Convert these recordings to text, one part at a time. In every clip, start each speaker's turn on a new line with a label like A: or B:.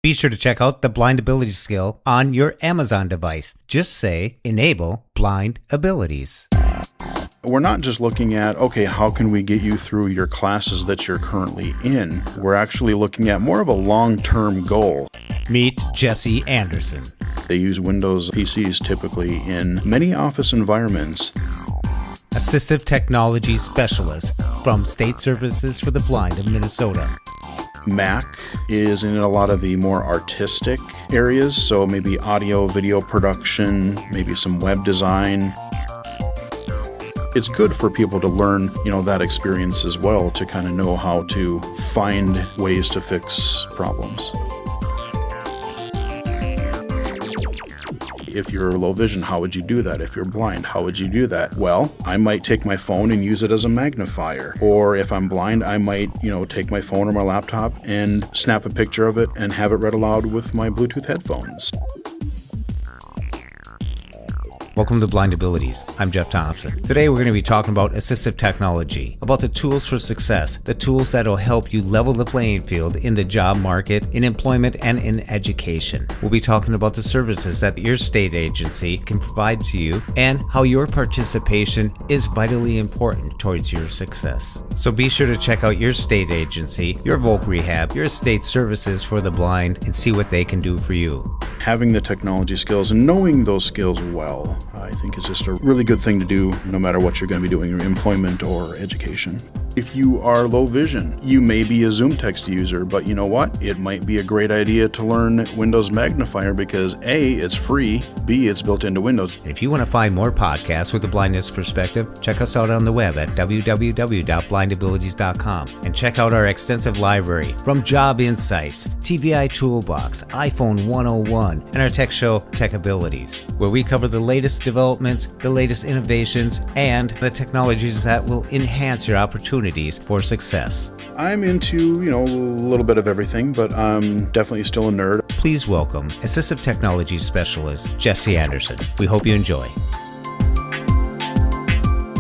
A: Be sure to check out the blind ability skill on your Amazon device. Just say, enable blind abilities.
B: We're not just looking at, okay, how can we get you through your classes that you're currently in? We're actually looking at more of a long-term goal.
A: Meet Jesse Anderson.
B: They use Windows PCs typically in many office environments.
A: Assistive Technology Specialist from State Services for the Blind of Minnesota.
B: Mac is in a lot of the more artistic areas, so maybe audio, video production, maybe some web design. It's good for people to learn, that experience as well, to kind of know how to find ways to fix problems. If you're low vision, how would you do that? If you're blind, how would you do that? Well, I might take my phone and use it as a magnifier. Or if I'm blind, I might, take my phone or my laptop and snap a picture of it and have it read aloud with my Bluetooth headphones.
A: Welcome to Blind Abilities. I'm Jeff Thompson. Today we're going to be talking about assistive technology, about the tools for success, the tools that will help you level the playing field in the job market, in employment, and in education. We'll be talking about the services that your state agency can provide to you and how your participation is vitally important towards your success. So be sure to check out your state agency, your voc rehab, your state services for the blind, and see what they can do for you.
B: Having the technology skills and knowing those skills well, I think is just a really good thing to do no matter what you're going to be doing in employment or education. If you are low vision, you may be a Zoom text user, but you know what? It might be a great idea to learn Windows Magnifier because A, it's free, B, it's built into Windows.
A: If you want to find more podcasts with a blindness perspective, check us out on the web at www.blindabilities.com and check out our extensive library from Job Insights, TVI Toolbox, iPhone 101, and our tech show Tech Abilities, where we cover the latest developments, the latest innovations, and the technologies that will enhance your opportunities for success.
B: I'm into, a little bit of everything, but I'm definitely still a nerd.
A: Please welcome Assistive Technology Specialist Jesse Anderson. We hope you enjoy.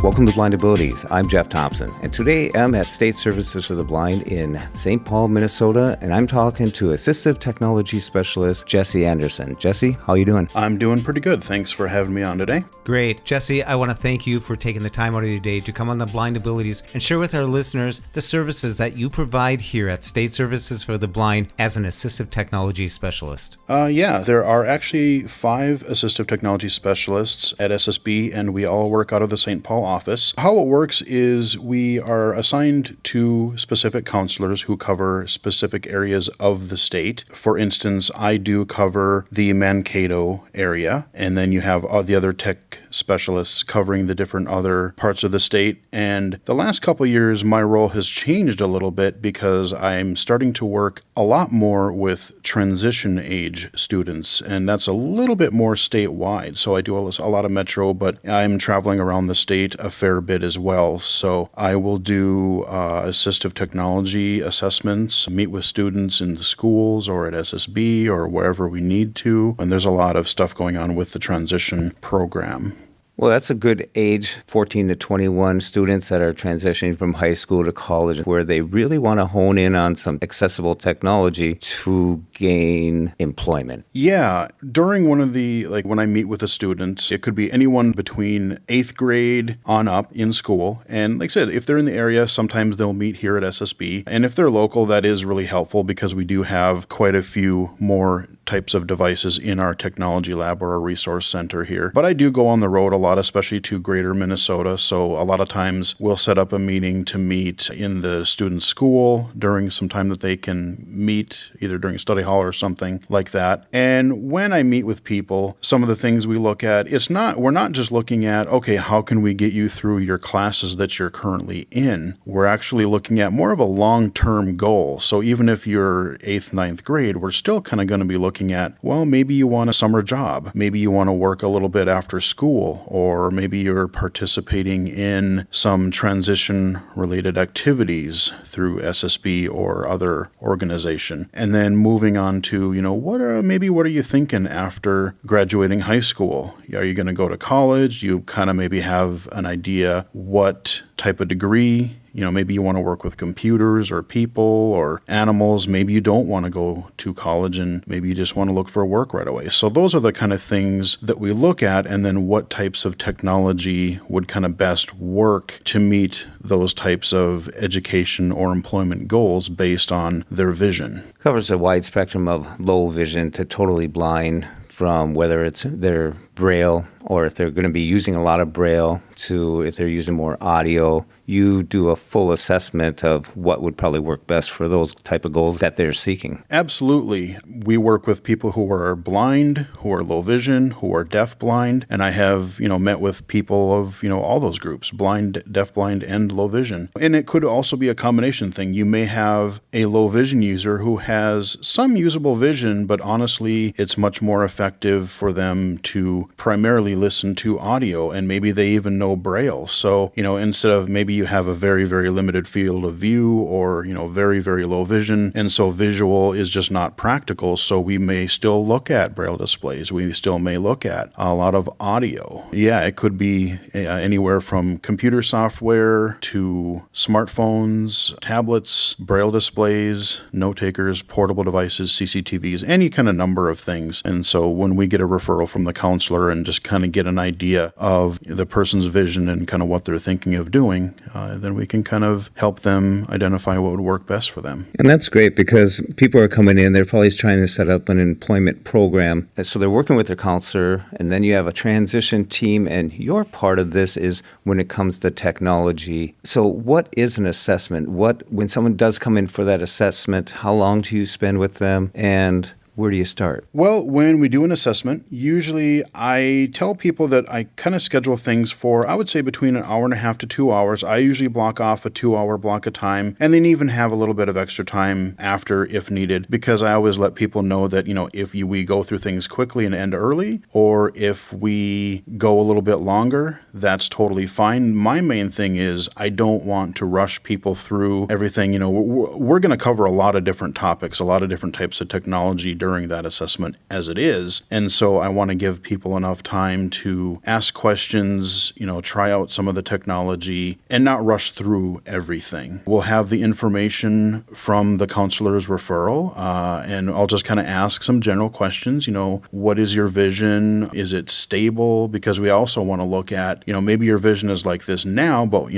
A: Welcome to Blind Abilities. I'm Jeff Thompson, and today I'm at State Services for the Blind in St. Paul, Minnesota, and I'm talking to Assistive Technology Specialist Jesse Anderson. Jesse, how you doing?
B: I'm doing pretty good. Thanks for having me on today.
A: Great. Jesse, I want to thank you for taking the time out of your day to come on the Blind Abilities and share with our listeners the services that you provide here at State Services for the Blind as an Assistive Technology Specialist.
B: There are actually 5 Assistive Technology Specialists at SSB, and we all work out of the St. Paul office. How it works is we are assigned to specific counselors who cover specific areas of the state. For instance, I do cover the Mankato area, and then you have all the other tech specialists covering the different other parts of the state. And the last couple of years, my role has changed a little bit because I'm starting to work a lot more with transition age students, and that's a little bit more statewide. So I do a lot of metro, but I'm traveling around the state a fair bit as well. So I will do assistive technology assessments, meet with students in the schools or at SSB or wherever we need to. And there's a lot of stuff going on with the transition program.
A: Well, that's a good age, 14 to 21 students that are transitioning from high school to college, where they really want to hone in on some accessible technology to gain employment.
B: Yeah. During one of the, when I meet with a student, it could be anyone between 8th grade on up in school. And like I said, if they're in the area, sometimes they'll meet here at SSB. And if they're local, that is really helpful because we do have quite a few more types of devices in our technology lab or our resource center here. But I do go on the road a lot, especially to greater Minnesota. So a lot of times we'll set up a meeting to meet in the student's school during some time that they can meet, either during study hall or something like that. And when I meet with people, some of the things we look at, we're not just looking at, okay, how can we get you through your classes that you're currently in? We're actually looking at more of a long-term goal. So even if you're 8th, 9th grade, we're still kind of going to be looking at, well, maybe you want a summer job. Maybe you want to work a little bit after school, or maybe you're participating in some transition-related activities through SSB or other organization. And then moving on to, what are you thinking after graduating high school? Are you going to go to college? You kind of maybe have an idea what type of degree. Maybe you want to work with computers or people or animals. Maybe you don't want to go to college and maybe you just want to look for work right away. So those are the kind of things that we look at, and then what types of technology would kind of best work to meet those types of education or employment goals based on their vision.
A: Covers a wide spectrum of low vision to totally blind, from whether it's their Braille or if they're going to be using a lot of Braille to if they're using more audio. You do a full assessment of what would probably work best for those type of goals that they're seeking.
B: Absolutely. We work with people who are blind, who are low vision, who are deaf blind, and I have, met with people of, all those groups, blind, deaf blind, and low vision. And it could also be a combination thing. You may have a low vision user who has some usable vision, but honestly, it's much more effective for them to primarily listen to audio, and maybe they even know Braille. So, instead of maybe you have a very, very limited field of view or, very, very low vision. And so visual is just not practical. So we may still look at Braille displays. We still may look at a lot of audio. Yeah, it could be anywhere from computer software to smartphones, tablets, Braille displays, note takers, portable devices, CCTVs, any kind of number of things. And so when we get a referral from the counselor and just kind of get an idea of the person's vision and kind of what they're thinking of doing, then we can kind of help them identify what would work best for them.
A: And that's great because people are coming in, they're probably trying to set up an employment program. So they're working with their counselor, and then you have a transition team, and your part of this is when it comes to technology. So what is an assessment? When someone does come in for that assessment, how long do you spend with them, and where do you start?
B: Well, when we do an assessment, usually I tell people that I kind of schedule things for, I would say, between an hour and a half to 2 hours. I usually block off a 2-hour block of time and then even have a little bit of extra time after if needed, because I always let people know that, if we go through things quickly and end early, or if we go a little bit longer, that's totally fine. My main thing is I don't want to rush people through everything. We're going to cover a lot of different topics, a lot of different types of technology during that assessment as it is. And so I want to give people enough time to ask questions, try out some of the technology and not rush through everything. We'll have the information from the counselor's referral, and I'll just kind of ask some general questions. What is your vision? Is it stable? Because we also want to look at, maybe your vision is like this now, but,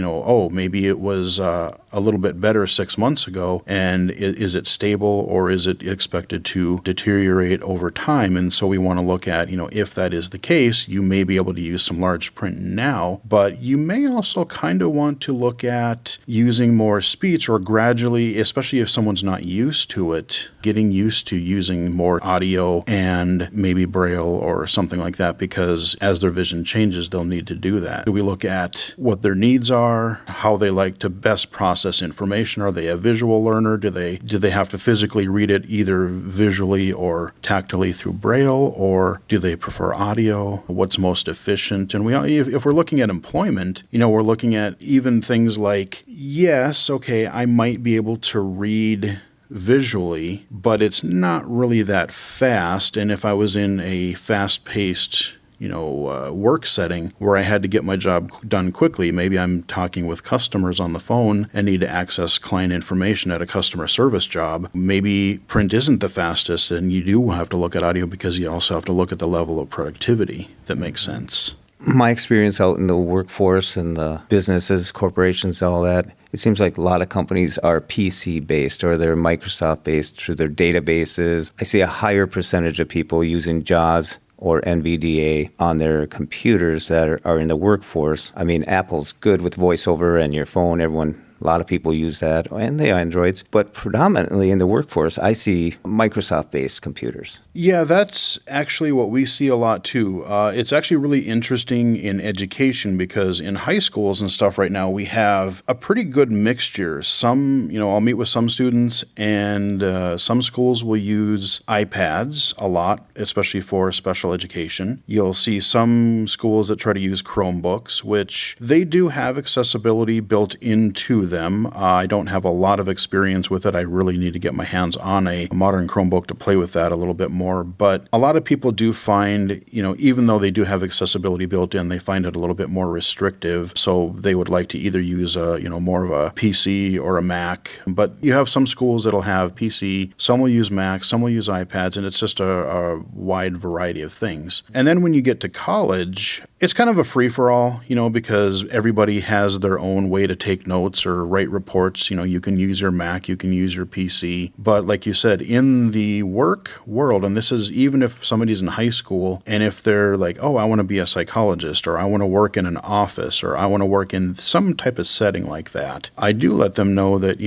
B: maybe it was a little bit better 6 months ago. And is it stable, or is it expected to deteriorate over time? And so we want to look at, if that is the case, you may be able to use some large print now, but you may also kind of want to look at using more speech, or gradually, especially if someone's not used to it, getting used to using more audio and maybe Braille or something like that, because as their vision changes, they'll need to do that. We look at what their needs are, how they like to best process information. Are they a visual learner? Do they have to physically read it either visually or tactily through Braille, or do they prefer audio? What's most efficient? And if we're looking at employment, we're looking at even things like, yes, okay, I might be able to read visually, but it's not really that fast. And if I was in a fast-paced work setting where I had to get my job done quickly. Maybe I'm talking with customers on the phone and need to access client information at a customer service job. Maybe print isn't the fastest, and you do have to look at audio because you also have to look at the level of productivity that makes sense.
A: My experience out in the workforce and the businesses, corporations, all that, it seems like a lot of companies are PC-based or they're Microsoft-based through their databases. I see a higher percentage of people using JAWS or NVDA on their computers that are in the workforce. I mean, Apple's good with VoiceOver and your phone. A lot of people use that, and the Androids. But predominantly in the workforce, I see Microsoft-based computers.
B: Yeah, that's actually what we see a lot too. It's actually really interesting in education because in high schools and stuff right now, we have a pretty good mixture. Some, I'll meet with some students, and some schools will use iPads a lot, especially for special education. You'll see some schools that try to use Chromebooks, which they do have accessibility built into through them. I don't have a lot of experience with it. I really need to get my hands on a modern Chromebook to play with that a little bit more. But a lot of people do find, even though they do have accessibility built in, they find it a little bit more restrictive. So they would like to either use more of a PC or a Mac. But you have some schools that'll have PC, some will use Mac, some will use iPads, and it's just a wide variety of things. And then when you get to college, it's kind of a free-for-all, because everybody has their own way to take notes or write reports. You can use your Mac, you can use your PC. But like you said, in the work world, and this is even if somebody's in high school, and if they're like, oh, I want to be a psychologist, or I want to work in an office, or I want to work in some type of setting like that, I do let them know that,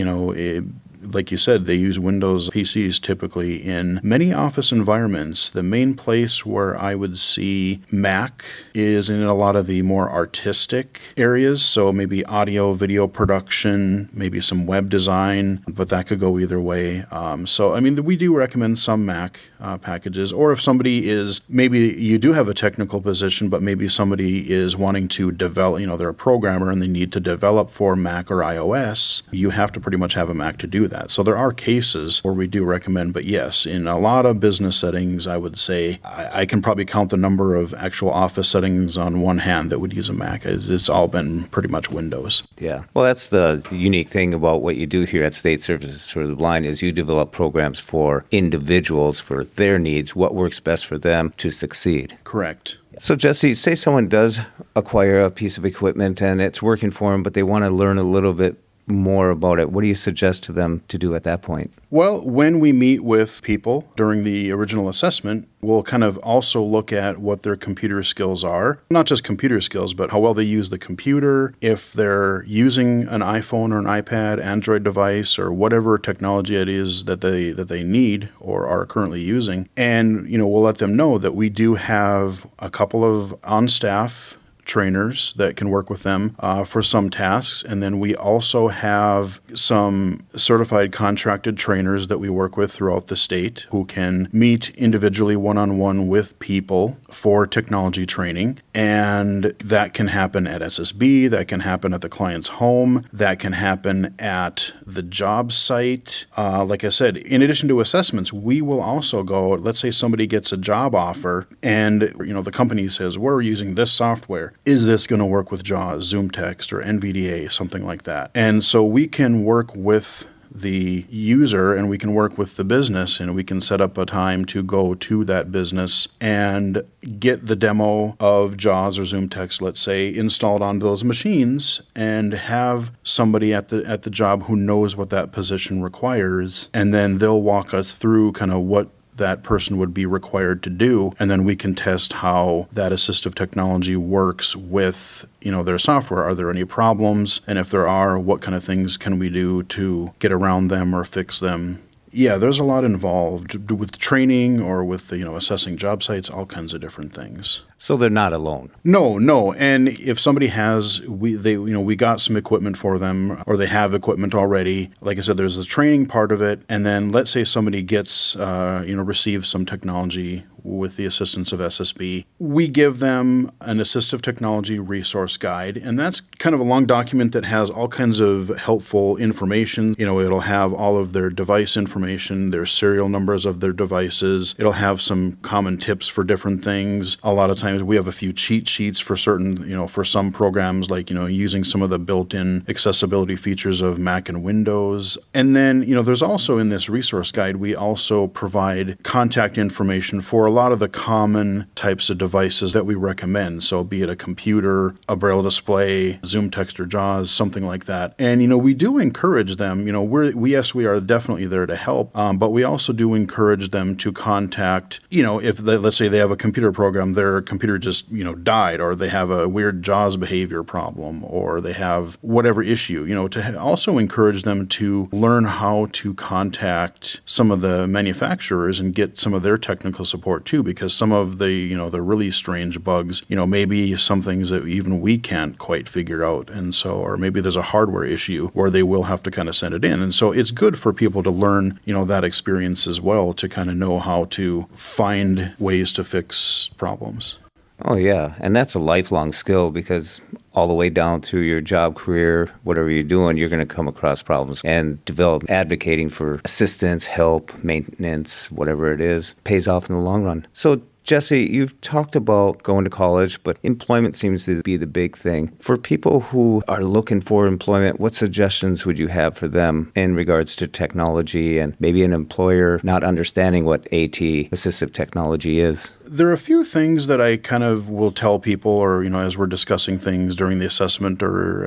B: like you said, they use Windows PCs typically in many office environments. The main place where I would see Mac is in a lot of the more artistic areas. So maybe audio, video production, maybe some web design, but that could go either way. We do recommend some Mac packages. Or if somebody is, maybe you do have a technical position, but maybe somebody is wanting to develop, they're a programmer and they need to develop for Mac or iOS, you have to pretty much have a Mac to do that. So there are cases where we do recommend, but yes, in a lot of business settings, I would say I can probably count the number of actual office settings on one hand that would use a Mac. It's all been pretty much Windows.
A: Yeah. Well, that's the unique thing about what you do here at State Services for the Blind is you develop programs for individuals, for their needs, what works best for them to succeed.
B: Correct.
A: So, Jesse, say someone does acquire a piece of equipment and it's working for them, but they want to learn a little bit more about it. What do you suggest to them to do at that point?
B: Well, when we meet with people during the original assessment, we'll kind of also look at what their computer skills are. Not just computer skills, but how well they use the computer, if they're using an iPhone or an iPad, Android device, or whatever technology it is that they need or are currently using. And, we'll let them know that we do have a couple of on-staff trainers that can work with them for some tasks. And then we also have some certified contracted trainers that we work with throughout the state who can meet individually one-on-one with people for technology training. And that can happen at SSB, that can happen at the client's home, that can happen at the job site. Like I said, in addition to assessments, we will also go, let's say somebody gets a job offer and the company says, we're using this software. Is this going to work with JAWS, Zoom Text, or NVDA, something like that? And so we can work with the user and we can work with the business and we can set up a time to go to that business and get the demo of JAWS or Zoom Text, let's say, installed onto those machines and have somebody at the job who knows what that position requires. And then they'll walk us through kind of what that person would be required to do, and then we can test how that assistive technology works with their software. Are there any problems? And if there are, what kind of things can we do to get around them or fix them? Yeah, there's a lot involved with training or with assessing job sites, all kinds of different things.
A: So they're not alone.
B: No. And if somebody has, we got some equipment for them, or they have equipment already. Like I said, there's the training part of it, and then let's say somebody gets, receives some technology with the assistance of SSB. We give them an assistive technology resource guide, and that's kind of a long document that has all kinds of helpful information. It'll have all of their device information, their serial numbers of their devices. It'll have some common tips for different things. A lot of times we have a few cheat sheets for certain, for some programs, like, using some of the built-in accessibility features of Mac and Windows. And then, there's also in this resource guide, we also provide contact information for a lot of the common types of devices that we recommend. So be it a computer, a Braille display, Zoom Text or JAWS, something like that. And, we do encourage them, we are definitely there to help, but we also do encourage them to contact, if let's say they have a computer program, their computer just, died, or they have a weird JAWS behavior problem, or they have whatever issue, to also encourage them to learn how to contact some of the manufacturers and get some of their technical support too, because some of the, the really strange bugs, maybe some things that even we can't quite figure out. And so, or maybe there's a hardware issue where they will have to kind of send it in. And so it's good for people to learn, that experience as well, to kind of know how to find ways to fix problems.
A: Oh, yeah. And that's a lifelong skill because all the way down through your job career, whatever you're doing, you're going to come across problems and develop advocating for assistance, help, maintenance, whatever it is, pays off in the long run. So Jesse, you've talked about going to college, but employment seems to be the big thing. For people who are looking for employment, what suggestions would you have for them in regards to technology and maybe an employer not understanding what AT, assistive technology, is?
B: There are a few things that I kind of will tell people, or, as we're discussing things during the assessment or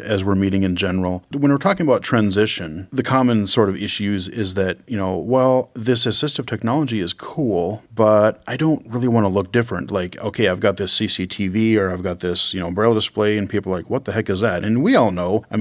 B: as we're meeting in general. When we're talking about transition, the common sort of issues is that, well, this assistive technology is cool, but I don't really want to look different. Like, okay, I've got this CCTV or I've got this, Braille display, and people are like, what the heck is that? And we all know, I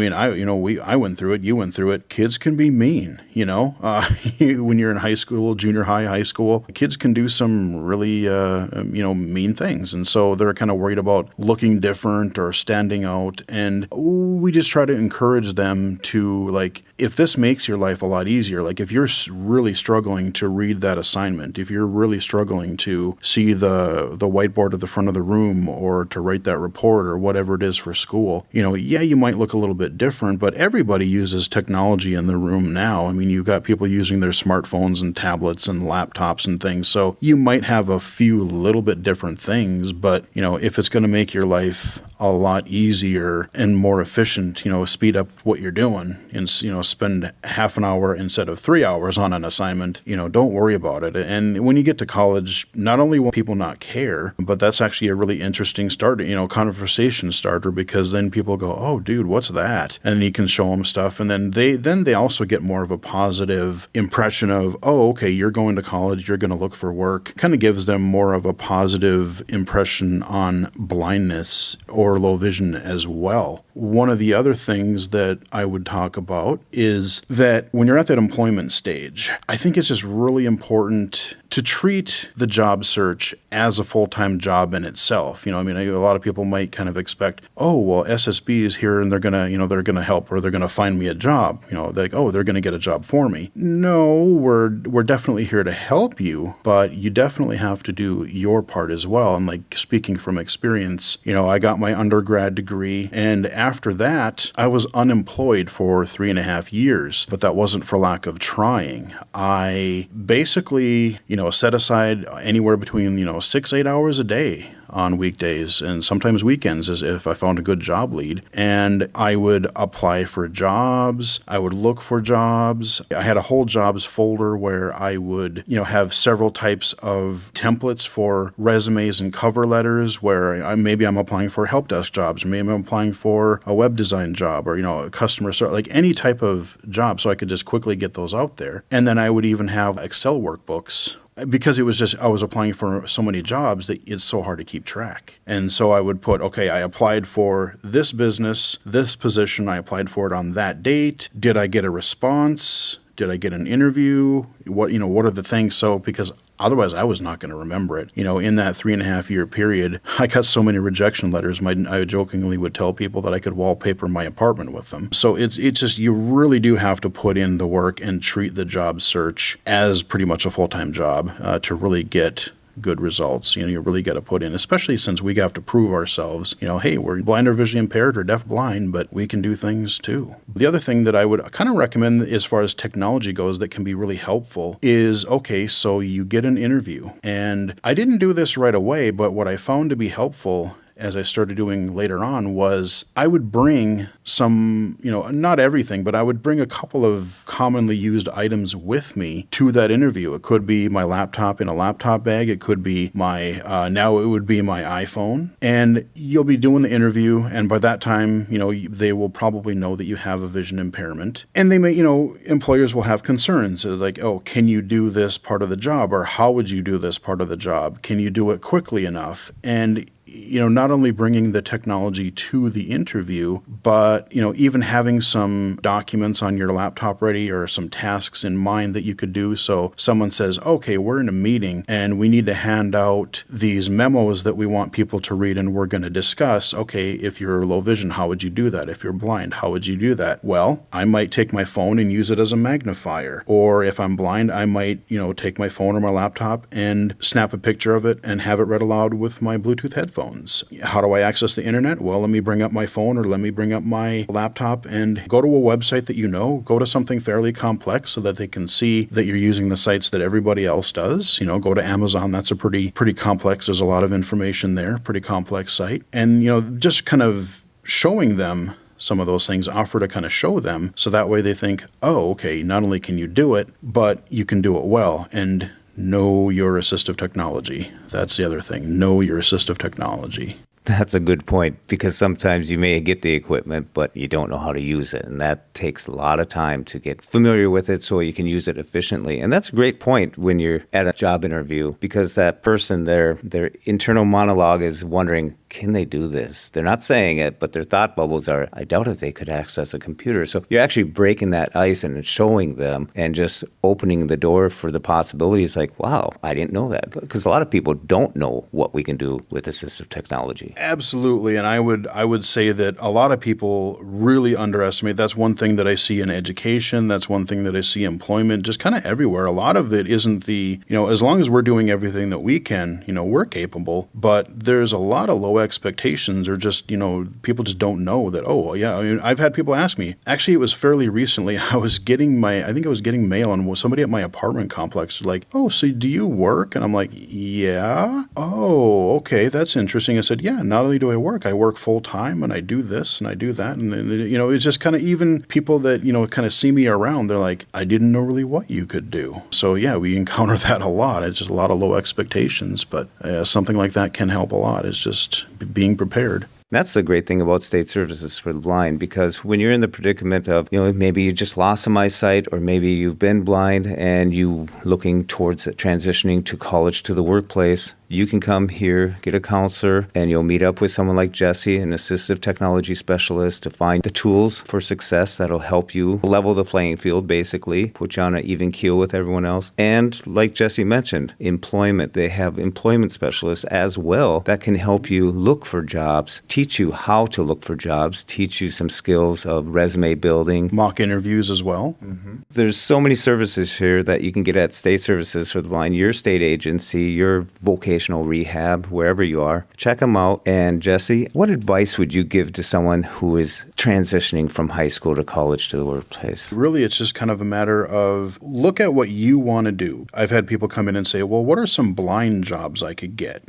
B: went through it, you went through it. Kids can be mean, when you're in high school, junior high school, kids can do some really mean things. And so they're kind of worried about looking different or standing out. And we just try to encourage them to, like, if this makes your life a lot easier, like if you're really struggling to read that assignment, if you're really struggling to see the whiteboard at the front of the room or to write that report or whatever it is for school, you might look a little bit different, but everybody uses technology in the room now. I mean, you've got people using their smartphones and tablets and laptops and things. So you might have a few little bit different things, but if it's going to make your life a lot easier and more efficient, speed up what you're doing and spend half an hour instead of 3 hours on an assignment, don't worry about it. And when you get to college, not only will people not care, but that's actually a really interesting starter, conversation starter, because then people go, oh dude, what's that? And then you can show them stuff, and then they also get more of a positive impression of, oh, okay, you're going to college, you're going to look for work. Kind of gives them more of a positive impression on blindness or low vision as well. One of the other things that I would talk about is that when you're at that employment stage, I think it's just really important to treat the job search as a full-time job in itself. A lot of people might kind of expect, oh, well, SSB is here and they're going to help, or they're going to find me a job. Like, oh, they're going to get a job for me. No, we're definitely here to help you, but you definitely have to do your part as well. And like, speaking from experience, I got my undergrad degree, and after that, I was unemployed for 3.5 years, but that wasn't for lack of trying. I basically, set aside anywhere between, 6-8 hours a day on weekdays and sometimes weekends as if I found a good job lead. And I would apply for jobs. I would look for jobs. I had a whole jobs folder where I would, have several types of templates for resumes and cover letters where maybe I'm applying for help desk jobs, or maybe I'm applying for a web design job, or, a customer service, like any type of job, so I could just quickly get those out there. And then I would even have Excel workbooks, because it was just, I was applying for so many jobs that it's so hard to keep track. And so I would put, okay, I applied for this business, this position, I applied for it on that date. Did I get a response? Did I get an interview? What are the things? So, because otherwise I was not going to remember it. In that 3.5 year period, I got so many rejection letters. I jokingly would tell people that I could wallpaper my apartment with them. So it's just, you really do have to put in the work and treat the job search as pretty much a full-time job to really get good results. You really got to put in, especially since we have to prove ourselves, hey, we're blind or visually impaired or deaf blind, but we can do things too. The other thing that I would kind of recommend as far as technology goes that can be really helpful is, okay, so you get an interview. And I didn't do this right away, but what I found to be helpful as I started doing later on was I would bring some, not everything, but I would bring a couple of commonly used items with me to that interview. It could be my laptop in a laptop bag. It could be now it would be my iPhone. And you'll be doing the interview, and by that time, they will probably know that you have a vision impairment. And they may, employers will have concerns. It's like, oh, can you do this part of the job? Or how would you do this part of the job? Can you do it quickly enough? And not only bringing the technology to the interview, but, even having some documents on your laptop ready or some tasks in mind that you could do. So someone says, okay, we're in a meeting and we need to hand out these memos that we want people to read, and we're going to discuss, okay, if you're low vision, how would you do that? If you're blind, how would you do that? Well, I might take my phone and use it as a magnifier. Or if I'm blind, I might, take my phone or my laptop and snap a picture of it and have it read aloud with my Bluetooth headphones. phones. How do I access the internet? Well, let me bring up my phone or let me bring up my laptop and go to a website that you know. Go to something fairly complex so that they can see that you're using the sites that everybody else does. Go to Amazon. That's a pretty complex. There's a lot of information there. Pretty complex site. And, just kind of showing them some of those things, offer to kind of show them so that way they think, oh, okay, not only can you do it, but you can do it well. And know your assistive technology. That's the other thing. Know your assistive technology.
A: That's a good point, because sometimes you may get the equipment, but you don't know how to use it. And that takes a lot of time to get familiar with it so you can use it efficiently. And that's a great point when you're at a job interview, because that person, their internal monologue is wondering, can they do this? They're not saying it, but their thought bubbles are, I doubt if they could access a computer. So you're actually breaking that ice and showing them and just opening the door for the possibilities like, wow, I didn't know that. Because a lot of people don't know what we can do with assistive technology.
B: Absolutely. And I would say that a lot of people really underestimate. That's one thing that I see in education. That's one thing that I see in employment, just kind of everywhere. A lot of it isn't as long as we're doing everything that we can, we're capable. But there's a lot of low expectations, or just, people just don't know that, oh, yeah. I mean, I've had people ask me, actually, it was fairly recently, I was getting mail, and somebody at my apartment complex was like, oh, so do you work? And I'm like, yeah. Oh, okay, that's interesting. I said, yeah, not only do I work full time, and I do this and I do that. And, it's just kind of even people that, kind of see me around, they're like, I didn't know really what you could do. So yeah, we encounter that a lot. It's just a lot of low expectations, but something like that can help a lot. It's just being prepared.
A: That's the great thing about state services for the blind, because when you're in the predicament of, maybe you just lost some eyesight, or maybe you've been blind and you looking towards transitioning to college, to the workplace, you can come here, get a counselor, and you'll meet up with someone like Jesse, an assistive technology specialist, to find the tools for success that'll help you level the playing field, basically, put you on an even keel with everyone else. And like Jesse mentioned, employment. They have employment specialists as well that can help you look for jobs, teach you how to look for jobs, teach you some skills of resume building.
B: Mock interviews as well.
A: Mm-hmm. There's so many services here that you can get at State Services for the Blind, your state agency, your vocational rehab, wherever you are. Check them out. And Jesse, what advice would you give to someone who is transitioning from high school to college to the workplace?
B: Really, it's just kind of a matter of look at what you want to do. I've had people come in and say, well, what are some blind jobs I could get?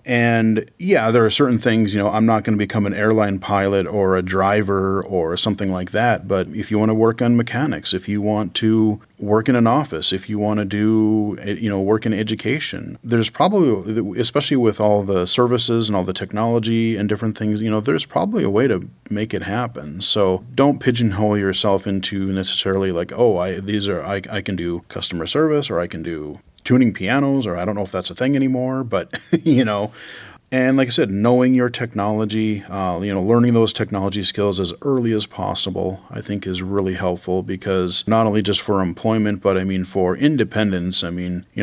B: And yeah, there are certain things, I'm not going to become an airline pilot or a driver or something like that. But if you want to work on mechanics, if you want to work in an office, if you want to do, work in education, there's probably, especially with all the services and all the technology and different things, there's probably a way to make it happen. So don't pigeonhole yourself into necessarily like, oh, I can do customer service, or I can do tuning pianos, or I don't know if that's a thing anymore, but, And like I said, knowing your technology, learning those technology skills as early as possible, I think is really helpful, because not only just for employment, but for independence,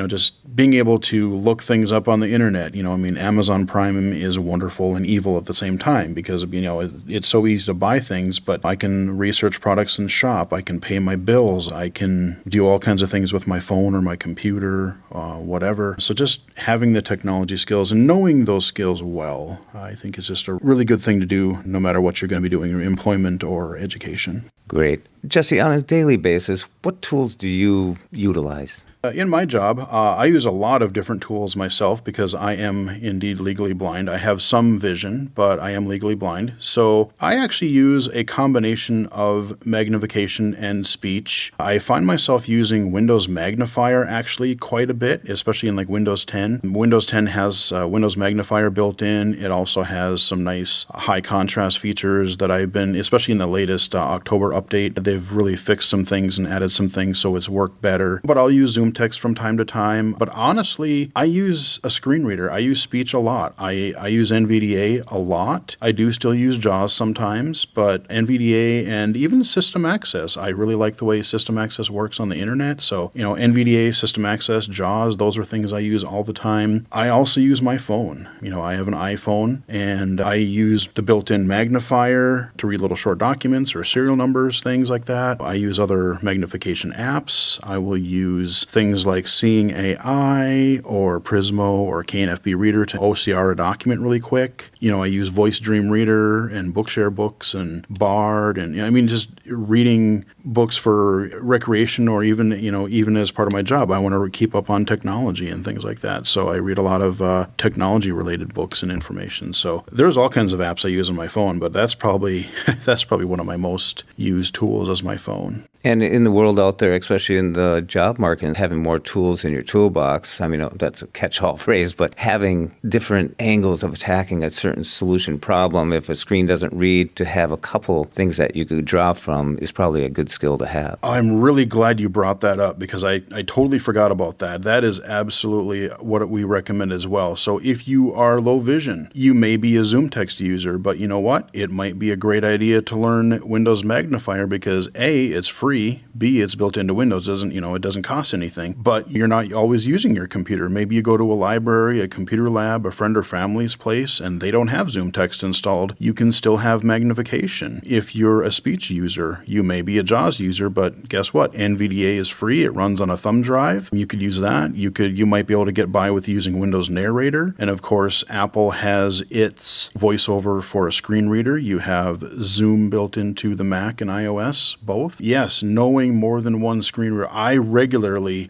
B: just being able to look things up on the internet. Amazon Prime is wonderful and evil at the same time, because, it's so easy to buy things, but I can research products and shop. I can pay my bills. I can do all kinds of things with my phone or my computer, whatever. So just having the technology skills and knowing those skills well, I think is just a really good thing to do, no matter what you're going to be doing, in employment or education.
A: Great. Jesse, on a daily basis, what tools do you utilize?
B: In my job, I use a lot of different tools myself, because I am indeed legally blind. I have some vision, but I am legally blind. So I actually use a combination of magnification and speech. I find myself using Windows Magnifier actually quite a bit, especially in like Windows 10. Windows 10 has Windows Magnifier built in. It also has some nice high contrast features that I've been, especially in the latest October update, they've really fixed some things and added some things so it's worked better. But I'll use Zoom text from time to time. But honestly, I use a screen reader. I use speech a lot. I use NVDA a lot. I do still use JAWS sometimes, but NVDA and even System Access. I really like the way System Access works on the internet. So, NVDA, System Access, JAWS, those are things I use all the time. I also use my phone. I have an iPhone, and I use the built-in magnifier to read little short documents or serial numbers. numbers, things like that. I use other magnification apps. I will use things like Seeing AI or Prismo or KNFB Reader to OCR a document really quick. I use Voice Dream Reader and Bookshare Books and Bard, and just reading books for recreation, or even as part of my job. I want to keep up on technology and things like that. So I read a lot of technology related books and information. So there's all kinds of apps I use on my phone, but that's probably one of my most used tools is my phone.
A: And in the world out there, especially in the job market, having more tools in your toolbox, that's a catch-all phrase, but having different angles of attacking a certain solution problem, if a screen doesn't read, to have a couple things that you could draw from is probably a good skill to have.
B: I'm really glad you brought that up, because I totally forgot about that. That is absolutely what we recommend as well. So if you are low vision, you may be a Zoom text user, but you know what? It might be a great idea to learn Windows Magnifier, because A, it's free, B, it's built into Windows. It doesn't cost anything, but you're not always using your computer. Maybe you go to a library, a computer lab, a friend or family's place, and they don't have Zoom text installed. You can still have magnification. If you're a speech user, you may be a JAWS user, but guess what? NVDA is free. It runs on a thumb drive. You could use that. You might be able to get by with using Windows Narrator. And of course, Apple has its voiceover for a screen reader. You have Zoom built into the Mac and iOS, both. Yes, knowing more than one screen reader. I regularly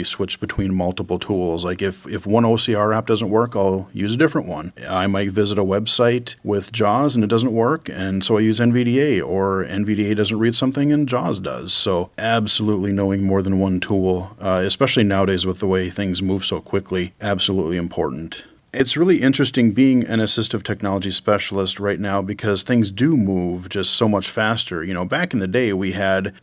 B: switch between multiple tools. Like if one OCR app doesn't work, I'll use a different one. I might visit a website with JAWS and it doesn't work, and so I use NVDA, or NVDA doesn't read something and JAWS does. So absolutely knowing more than one tool, especially nowadays with the way things move so quickly, absolutely important. It's really interesting being an assistive technology specialist right now, because things do move just so much faster. Back in the day,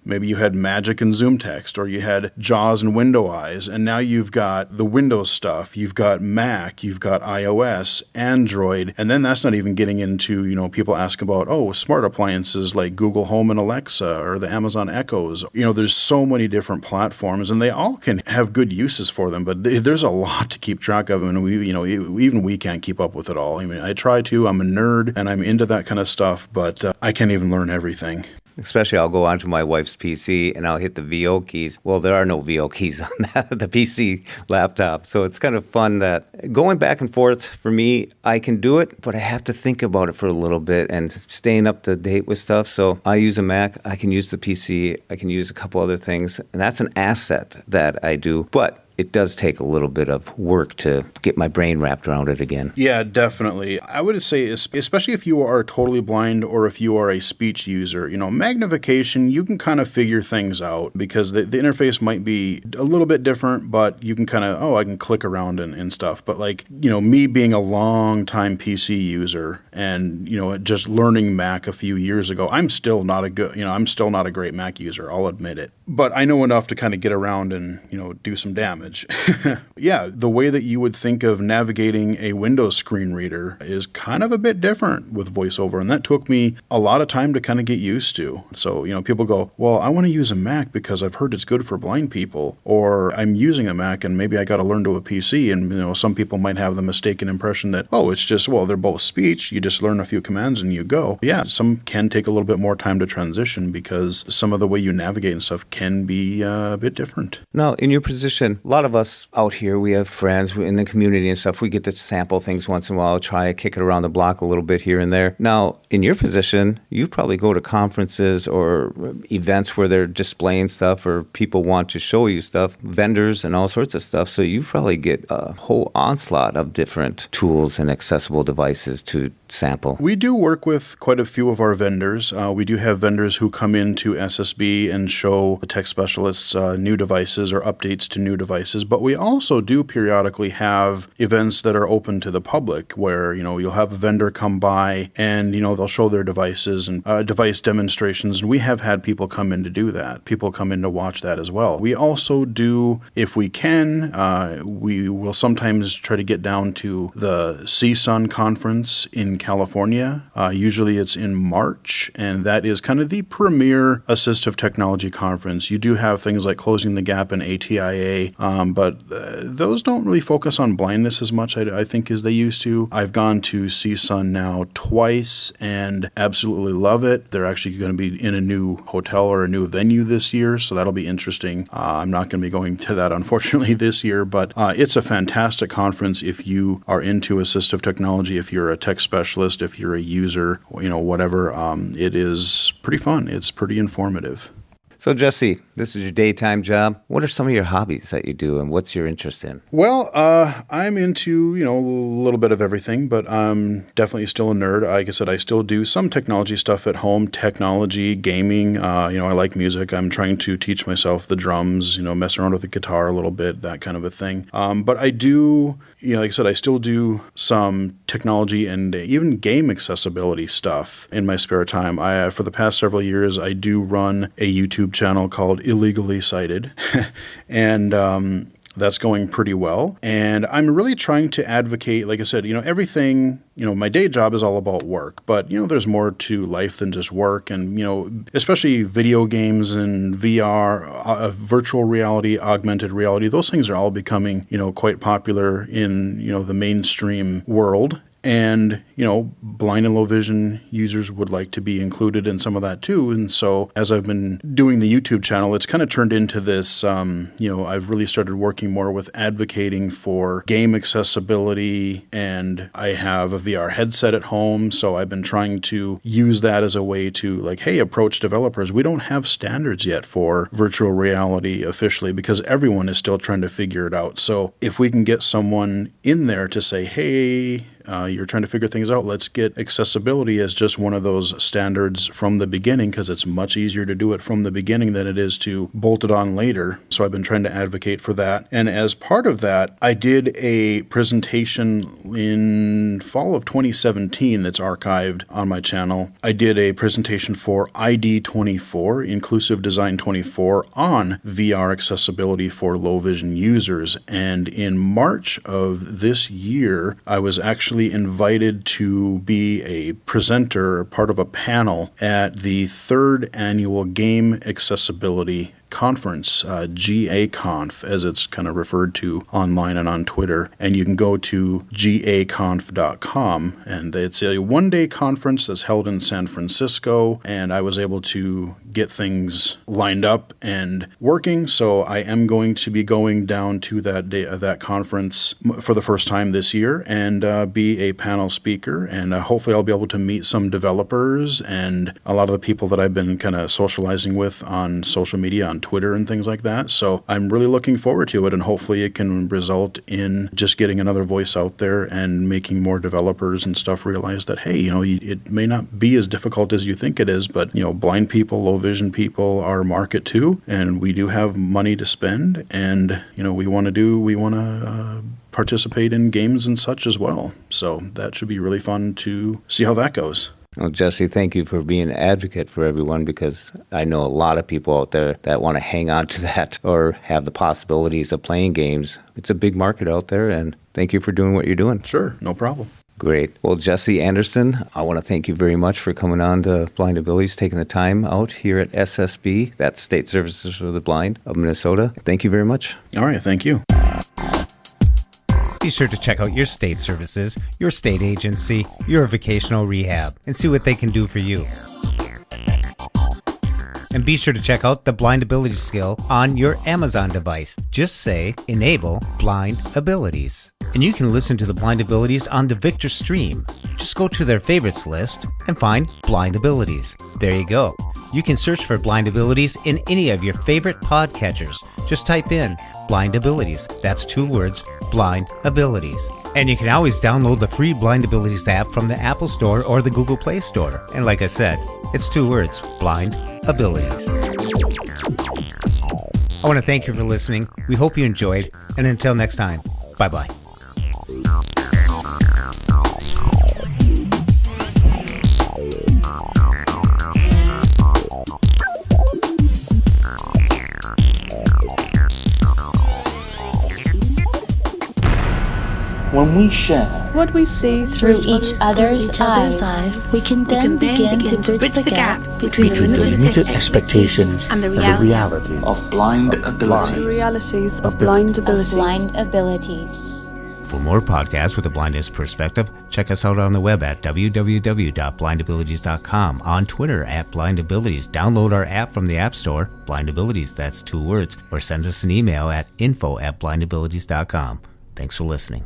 B: maybe you had Magic and Zoom Text, or you had JAWS and Window Eyes, and now you've got the Windows stuff, you've got Mac, you've got iOS, Android, and then that's not even getting into, people ask about, smart appliances like Google Home and Alexa, or the Amazon Echoes. There's so many different platforms, and they all can have good uses for them, but there's a lot to keep track of, and even we can't keep up with it all. I try to. I'm a nerd, and I'm into that kind of stuff, but I can't even learn everything.
A: Especially I'll go onto my wife's PC and I'll hit the VO keys. Well, there are no VO keys on the PC laptop. So it's kind of fun that going back and forth for me, I can do it, but I have to think about it for a little bit and staying up to date with stuff. So I use a Mac, I can use the PC, I can use a couple other things, and that's an asset that I do. But it does take a little bit of work to get my brain wrapped around it again.
B: Yeah, definitely. I would say, especially if you are totally blind or if you are a speech user, magnification, you can kind of figure things out, because the interface might be a little bit different, but you can kind of, I can click around and stuff. But me being a long time PC user and, just learning Mac a few years ago, I'm still not a great Mac user. I'll admit it. But I know enough to kind of get around and, do some damage. Yeah, the way that you would think of navigating a Windows screen reader is kind of a bit different with VoiceOver, and that took me a lot of time to kind of get used to. So, people go, well, I want to use a Mac because I've heard it's good for blind people, or I'm using a Mac and maybe I got to learn to a PC, and some people might have the mistaken impression that, it's just, they're both speech, you just learn a few commands and you go. Yeah, some can take a little bit more time to transition because some of the way you navigate and stuff can be a bit different.
A: Now, in your position, a lot of us out here, we have friends in the community and stuff. We get to sample things once in a while, try kick it around the block a little bit here and there. Now, in your position, you probably go to conferences or events where they're displaying stuff or people want to show you stuff, vendors and all sorts of stuff. So you probably get a whole onslaught of different tools and accessible devices to sample.
B: We do work with quite a few of our vendors. We do have vendors who come into SSB and show the tech specialists new devices or updates to new devices. But we also do periodically have events that are open to the public where, you'll have a vendor come by and, they'll show their devices and device demonstrations. And we have had people come in to do that. People come in to watch that as well. We also do, if we can, we will sometimes try to get down to the CSUN conference in California. Usually it's in March, and that is kind of the premier assistive technology conference. You do have things like Closing the Gap and ATIA. But those don't really focus on blindness as much, I think, as they used to. I've gone to CSUN now twice and absolutely love it. They're actually going to be in a new hotel or a new venue this year, so that'll be interesting. I'm not going to be going to that, unfortunately, this year, but it's a fantastic conference if you are into assistive technology, if you're a tech specialist, if you're a user, whatever. It is pretty fun. It's pretty informative.
A: So, Jesse, this is your daytime job. What are some of your hobbies that you do, and what's your interest in?
B: Well, I'm into, a little bit of everything, but I'm definitely still a nerd. Like I said, I still do some technology stuff at home, technology, gaming. I like music. I'm trying to teach myself the drums, mess around with the guitar a little bit, that kind of a thing. But I do, like I said, I still do some technology and even game accessibility stuff in my spare time. For the past several years, I do run a YouTube channel called Illegally Sighted, and that's going pretty well. And I'm really trying to advocate, like I said, everything, my day job is all about work, but, there's more to life than just work. And, especially video games and VR, virtual reality, augmented reality, those things are all becoming, quite popular in, the mainstream world. And, blind and low vision users would like to be included in some of that too. And so as I've been doing the YouTube channel, it's kind of turned into this, I've really started working more with advocating for game accessibility, and I have a VR headset at home. So I've been trying to use that as a way to approach developers. We don't have standards yet for virtual reality officially because everyone is still trying to figure it out. So if we can get someone in there to say, hey, you're trying to figure things out, let's get accessibility as just one of those standards from the beginning, because it's much easier to do it from the beginning than it is to bolt it on later. So I've been trying to advocate for that. And as part of that, I did a presentation in fall of 2017 that's archived on my channel. I did a presentation for ID24, Inclusive Design 24, on VR accessibility for low vision users. And in March of this year, I was actually invited to be a presenter, part of a panel at the third annual Game Accessibility Conference, GAConf, as it's kind of referred to online and on Twitter. And you can go to gaconf.com, and it's a one-day conference that's held in San Francisco, and I was able to get things lined up and working, so I am going to be going down to that day of that conference for the first time this year and be a panel speaker, and hopefully I'll be able to meet some developers and a lot of the people that I've been kind of socializing with on social media, on Twitter and things like that. So I'm really looking forward to it, and hopefully it can result in just getting another voice out there and making more developers and stuff realize that, hey, it may not be as difficult as you think it is, but, blind people, low vision people are a market too, and we do have money to spend, and, we want to participate in games and such as well. So that should be really fun to see how that goes.
A: Well, Jesse, thank you for being an advocate for everyone, because I know a lot of people out there that want to hang on to that or have the possibilities of playing games. It's a big market out there, and thank you for doing what you're doing.
B: Sure, no problem.
A: Great. Well, Jesse Anderson, I want to thank you very much for coming on to Blind Abilities, taking the time out here at SSB, that's State Services for the Blind of Minnesota. Thank you very much.
B: All right, thank you.
A: Be sure to check out your state services, your state agency, your vocational rehab, and see what they can do for you. And be sure to check out the Blind Ability skill on your Amazon device. Just say, Enable Blind Abilities. And you can listen to the Blind Abilities on the Victor stream. Just go to their favorites list and find Blind Abilities. There you go. You can search for Blind Abilities in any of your favorite podcatchers. Just type in Blind Abilities. That's 2 words, Blind Abilities. And you can always download the free Blind Abilities app from the Apple Store or the Google Play Store. And like I said, it's 2 words, Blind Abilities. I want to thank you for listening. We hope you enjoyed. And until next time, bye-bye.
C: When we share
D: what we see
E: through each other's eyes, we can then begin to bridge the gap between
C: the limited expectations and the realities of blind abilities.
D: The realities of blind
E: abilities.
A: For more podcasts with a blindness perspective, check us out on the web at www.blindabilities.com, on Twitter at blindabilities, download our app from the App Store, blindabilities, that's 2 words, or send us an email at info@blindabilities.com. Thanks for listening.